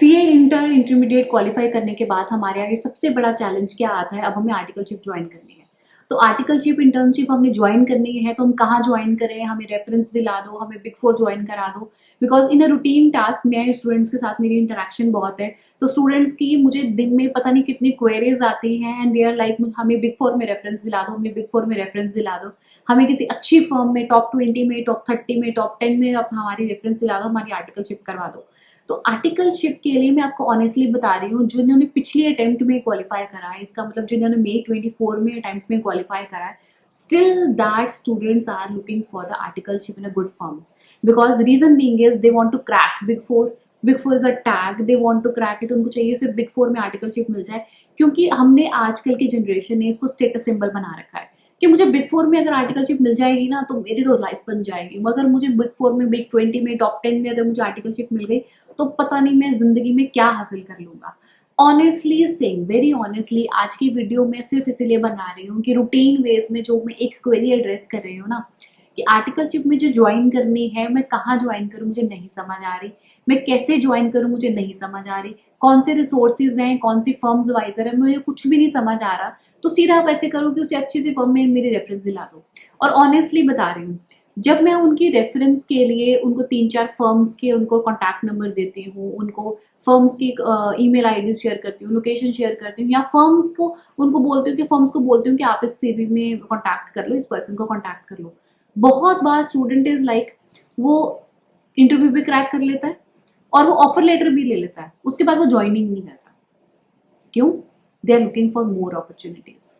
CA inter intermediate qualify करने के बाद हमारे आगे सबसे बड़ा चैलेंज क्या आता है, अब हमें आर्टिकलशिप ज्वाइन करनी है। तो आर्टिकलशिप इंटर्नशिप हमने ज्वाइन करनी है तो हम कहाँ ज्वाइन करें, हमें रेफरेंस दिला दो, हमें बिग फोर ज्वाइन करा दो। Because in a routine task मेरे स्टूडेंट्स के साथ मेरी इंटरेक्शन बहुत है, तो स्टूडेंट्स की मुझे दिन में पता नहीं कितनी क्वेरीज आती हैं एंड दे आर लाइक हमें बिग फोर में रेफरेंस दिला दो, हमें बिग फोर में रेफरेंस दिला दो, हमें किसी अच्छी फर्म में टॉप 20 में, टॉप 30 में, टॉप 10 में हमारी रेफरेंस दिला दो, हमारी आर्टिकलशिप करवा दो। तो आर्टिकलशिप के लिए मैं आपको ऑनेस्टली बता रही हूँ, जिन्होंने पिछले अटेम्प्ट में क्वालिफाई करा है, इसका मतलब जिन्होंने May 24 में अटेम्प्ट में क्वालिफाई करा है, still that students are looking for the articleship in a good firms, because reason being is they want to crack big four is a tag, they want to crack it, उनको चाहिए सिर्फ big four में articleship मिल जाए, क्योंकि हमने आजकल की generation ने इसको स्टेटस सिंबल बना रखा है कि मुझे बिग फोर में अगर आर्टिकलशिप मिल जाएगी ना तो मेरी तो लाइफ बन जाएगी, मगर मुझे बिग फोर में, बिग 20 में, टॉप 10 में अगर मुझे आर्टिकलशिप मिल गई तो पता नहीं मैं जिंदगी में क्या हासिल कर लूंगा। ऑनेस्टली सेइंग, वेरी ऑनेस्टली, आज की वीडियो मैं सिर्फ इसीलिए बना रही हूँ कि रूटीन वेज में जो मैं एक क्वेरी एड्रेस कर रही हूँ ना, कि आर्टिकलशिप में जो ज्वाइन करनी है मैं कहाँ ज्वाइन करूँ मुझे नहीं समझ आ रही, मैं कैसे ज्वाइन करूँ मुझे नहीं समझ आ रही, कौन से रिसोर्सेज हैं, कौन सी फर्म्स वाइजर है, मुझे कुछ भी नहीं समझ आ रहा। तो सीधा आप ऐसे करो कि उसे अच्छी सी फर्म में मेरी रेफरेंस दिला दो। और ऑनेस्टली बता रही हूँ, जब मैं उनकी रेफरेंस के लिए उनको 3-4 फर्म्स के उनको कॉन्टैक्ट नंबर देती हूँ, उनको फर्म्स की ईमेल आईडी शेयर करती हूँ, लोकेशन शेयर करती हूँ, या फर्म्स को उनको बोलती हूँ कि फर्म्स को बोलती हूँ कि आप इस सीवी में कॉन्टैक्ट कर लो, इस पर्सन को कॉन्टैक्ट कर लो, बहुत बार स्टूडेंट इज लाइक वो इंटरव्यू भी क्रैक कर लेता है और वो ऑफर लेटर भी ले लेता है, उसके बाद वो ज्वाइनिंग नहीं करता। क्यों? They are looking for more opportunities.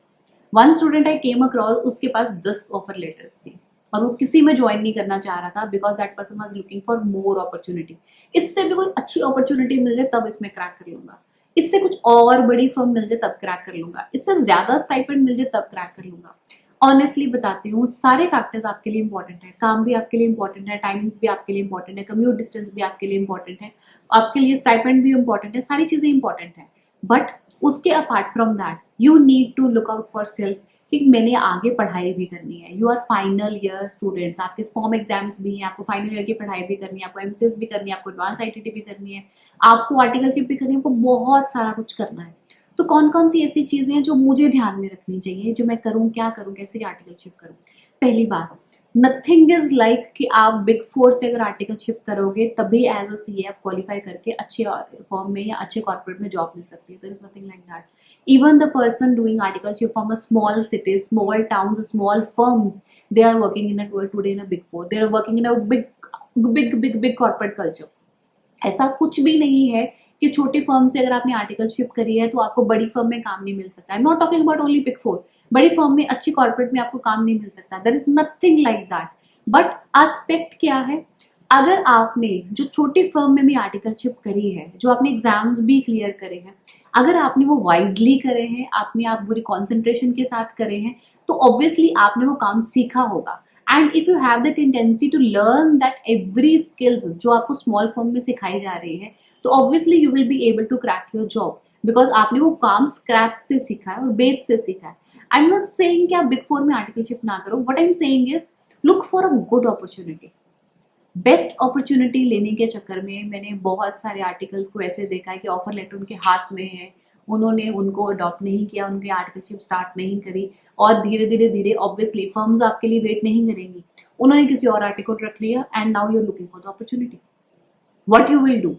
One student I came across, उसके पास 10 ऑफर लेटर्स थी और वो किसी में ज्वाइन नहीं करना चाह रहा था, because that person was looking for more opportunity. इससे भी कोई अच्छी अपॉर्चुनिटी मिल जाए तब इसमें क्रैक कर लूंगा, इससे कुछ और बड़ी फर्म मिल जाए तब क्रैक कर लूंगा, इससे ज्यादा स्टाइपेंड मिल जाए तब क्रैक कर लूंगा। ऑनेस्टली बताती हूँ, सारे फैक्टर्स आपके लिए इंपॉर्टेंट है, काम भी आपके लिए इंपॉर्टेंट है, टाइमिंग्स भी आपके लिए इंपॉर्टेंट है, कम्यूट डिस्टेंस भी आपके लिए इंपॉर्टेंट है, आपके लिए स्टाइपेंड भी इंपॉर्टेंट है, सारी चीजें इंपॉर्टेंट है। बट उसके apart from that you need to look out for self कि मैंने आगे पढ़ाई भी करनी है। You are final year students, आपके फॉर्म एग्जाम्स भी हैं, आपको फाइनल ईयर की पढ़ाई भी करनी है, आपको एमसीएस भी करनी है, आपको एडवांस आईटीटी भी करनी है, आपको आर्टिकलशिप भी करनी है, आपको बहुत सारा कुछ करना है। तो कौन कौन सी ऐसी चीजें हैं जो मुझे ध्यान में रखनी चाहिए, जो मैं करूँ, क्या करूँ, कैसे आर्टिकलशिप करूँ। पहली बात, नथिंग इज लाइक कि आप बिग फोर से अगर आर्टिकलशिप करोगे तभी एज अ सीए आप क्वालिफाई करके अच्छे फॉर्म में या अच्छे कॉर्पोरेट में जॉब मिल सकती है। There is nothing like that. even the person doing articleship from a small city, small towns, small firms, they are working in a today in a big four, they are working in a big corporate culture। ऐसा कुछ भी नहीं है कि छोटी firm से अगर आपने आर्टिकलशिप करी है तो आपको बड़ी फर्म में काम नहीं मिल सकता। I am not talking about only big four, बड़ी फर्म में, अच्छी कॉर्पोरेट में आपको काम नहीं मिल सकता। There is nothing like that. But aspect क्या है, अगर आपने जो छोटी फर्म में भी आर्टिकलशिप करी है, जो आपने एग्जाम्स भी क्लियर करे हैं, अगर आपने वो वाइजली करे हैं, आपने आप पूरी कॉन्सेंट्रेशन के साथ करे हैं, तो ऑब्वियसली आपने वो काम सीखा होगा। And if you have the tendency to learn that every skills जो आपको स्मॉल फर्म में सिखाई जा रही है, तो obviously you will be able to crack your job, because आपने वो काम स्क्रैच से सीखा है और बेस से सीखा है। आई एम नॉट सेइंग कि आप बिग फोर में आर्टिकलशिप ना करो, what I am saying is look for a good opportunity. Best opportunity लेने के चक्कर में मैंने बहुत सारे आर्टिकल्स को ऐसे देखा है कि ऑफर लेटर उनके हाथ में है, उन्होंने उनको अडॉप्ट नहीं किया, उनकी आर्टिकलशिप स्टार्ट नहीं करी, और धीरे धीरे धीरे ऑब्वियसली फर्म्स आपके लिए वेट नहीं करेंगी, उन्होंने किसी और आर्टिकल रख लिया and now you are looking for the opportunity. What you will do,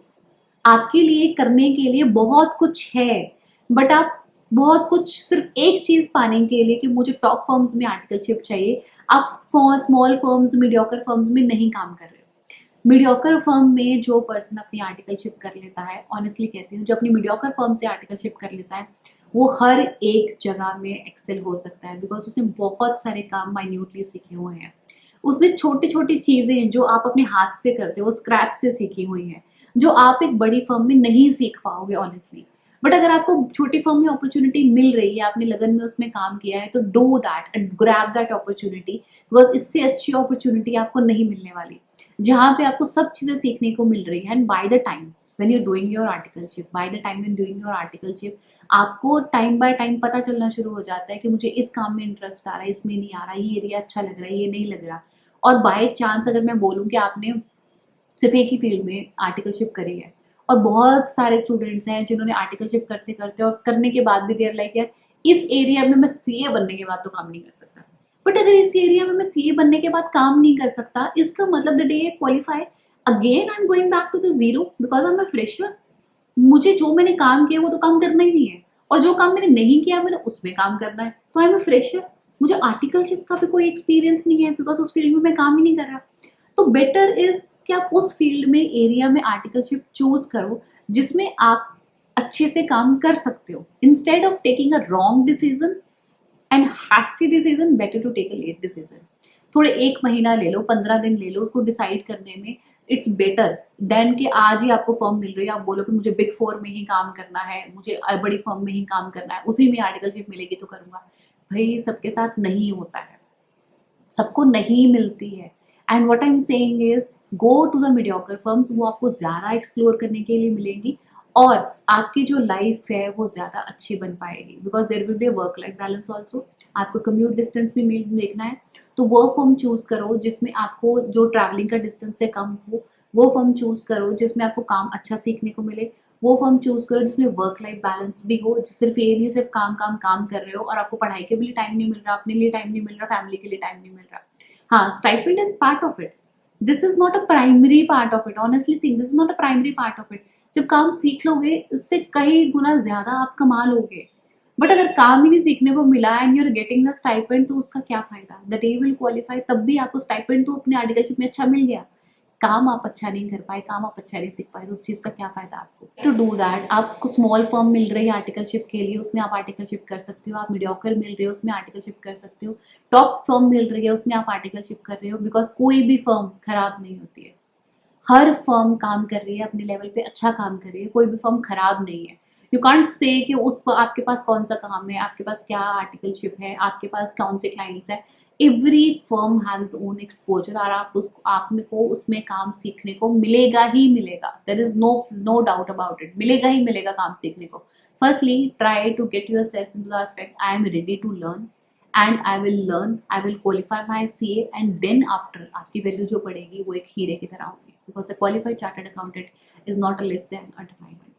आपके लिए करने के लिए बहुत कुछ है, बट आप बहुत कुछ सिर्फ एक चीज पाने के लिए कि मुझे टॉप फर्म्स में आर्टिकलशिप चाहिए, आप स्मॉल फर्म्स, मीडियोकर फर्म्स में नहीं काम कर रहे हो। मीडियोकर फर्म में जो पर्सन अपनी आर्टिकलशिप कर लेता है, ऑनेस्टली कहती हूँ, जो अपनी मीडियोकर फर्म से आर्टिकलशिप कर लेता है वो हर एक जगह में एक्सेल हो सकता है, बिकॉज उसने बहुत सारे काम माइन्यूटली सीखे हुए हैं। उसने छोटी छोटी चीजें जो आप अपने हाथ से करते हो, स्क्रैच से सीखी हुई हैं, जो आप एक बड़ी फर्म में नहीं सीख पाओगे ऑनेस्टली। बट अगर आपको छोटी फर्म में अपॉर्चुनिटी मिल रही है, आपने लगन में उसमें काम किया है, तो do that and grab that opportunity, because इससे अच्छी अपॉर्चुनिटी आपको नहीं मिलने वाली, जहाँ पे आपको सब चीजें सीखने को मिल रही है। And by the time when you doing your articleship, by the time when doing your articleship, आपको टाइम बाय टाइम पता चलना शुरू हो जाता है कि मुझे इस काम में इंटरेस्ट आ रहा है, इसमें नहीं आ रहा, ये एरिया अच्छा लग रहा है, ये नहीं लग रहा। और बाय चांस अगर मैं बोलूँ कि आपने सिर्फ एक ही फील्ड में आर्टिकलशिप करी है और बहुत सारे स्टूडेंट्स हैं जिन्होंने आर्टिकलशिप करते करते और करने के बाद भी देर लाइक यार इस एरिया में मैं सीए बनने के बाद तो काम नहीं कर सकता। बट अगर इस एरिया में मैं सीए बनने के बाद काम नहीं कर सकता, इसका मतलब the day I qualify again I am going back to the zero because I am a fresher. मुझे जो मैंने काम किया वो तो काम करना ही नहीं है, और जो काम मैंने नहीं किया मैंने उसमें काम करना है, तो आई एम अ फ्रेशर। मुझे आर्टिकलशिप का भी कोई एक्सपीरियंस नहीं है बिकॉज उस फील्ड में मैं काम ही नहीं कर रहा। तो बेटर इज कि आप उस फील्ड में एरिया में आर्टिकलशिप चूज करो जिसमें आप अच्छे से काम कर सकते हो, instead of taking a wrong decision and hasty decision, better to take a late decision. थोड़े 1 महीना ले लो, 15 दिन ले लो उसको डिसाइड करने में, इट्स बेटर देन कि आज ही आपको फर्म मिल रही है, आप बोलो कि मुझे बिग 4 में ही काम करना है, मुझे बड़ी फर्म में ही काम करना है, उसी में आर्टिकलशिप मिलेगी तो करूंगा। भाई सबके साथ नहीं होता है, सबको नहीं मिलती है। And what I am saying is go to the mediocre firms, वो आपको ज़्यादा एक्सप्लोर करने के लिए मिलेंगी और आपकी जो लाइफ है वो ज़्यादा अच्छी बन पाएगी because there will be work life balance also. आपको कम्यूट डिस्टेंस भी देखना है, तो वो फर्म चूज़ करो जिसमें आपको जो ट्रैवलिंग का डिस्टेंस से कम हो, वो फर्म चूज़ करो जिसमें आपको काम अच्छा सीखने को मिले, वो फर्म चूज़ करो जिसमें वर्क लाइफ बैलेंस भी हो, सिर्फ ये नहीं सिर्फ काम काम काम कर रहे हो और आपको पढ़ाई के लिए टाइम नहीं मिल रहा, अपने लिए टाइम नहीं मिल रहा, फैमिली के लिए टाइम नहीं मिल रहा। हाँ, stipend is part of it, this is not a primary part of it, honestly saying this is not a primary part of it. जब काम सीख लोगे इससे कई गुना ज्यादा आप कमा लोगे। बट अगर काम ही नहीं सीखने को मिला and you are getting the stipend, तो उसका क्या फायदा? द डे विल क्वालिफाई तब भी आपको स्टाइपेंड तो अपने आर्टिकलशिप में अच्छा मिल गया, काम आप अच्छा नहीं कर पाए, काम आप अच्छा नहीं सीख पाए, तो उस चीज़ का क्या फायदा आपको? टू डू दैट आपको स्मॉल फर्म मिल रही है आर्टिकलशिप के लिए, उसमें आप आर्टिकलशिप कर सकते हो, आप मीडियोकर मिल रहे हो उसमें आर्टिकलशिप कर सकते हो, टॉप फर्म मिल रही है उसमें आप आर्टिकलशिप कर रहे हो, बिकॉज कोई भी फर्म खराब नहीं होती है, हर फर्म काम कर रही है अपने लेवल पे, अच्छा काम कर रही है, कोई भी फर्म खराब नहीं है। यू कांट से कि उस पर आपके पास कौन सा काम है, आपके पास क्या आर्टिकलशिप है, आपके पास कौन से क्लाइंट्स है। Every firm has own exposure और आपको उसमें काम सीखने को मिलेगा ही मिलेगा, there is no doubt about it, मिलेगा ही मिलेगा काम सीखने को। Firstly try to get yourself into the aspect I am ready to learn and I will learn, I will qualify my CA and then after आपकी value जो पड़ेगी वो एक हीरे की तरह होगी, because a qualified chartered accountant is not a less than a department.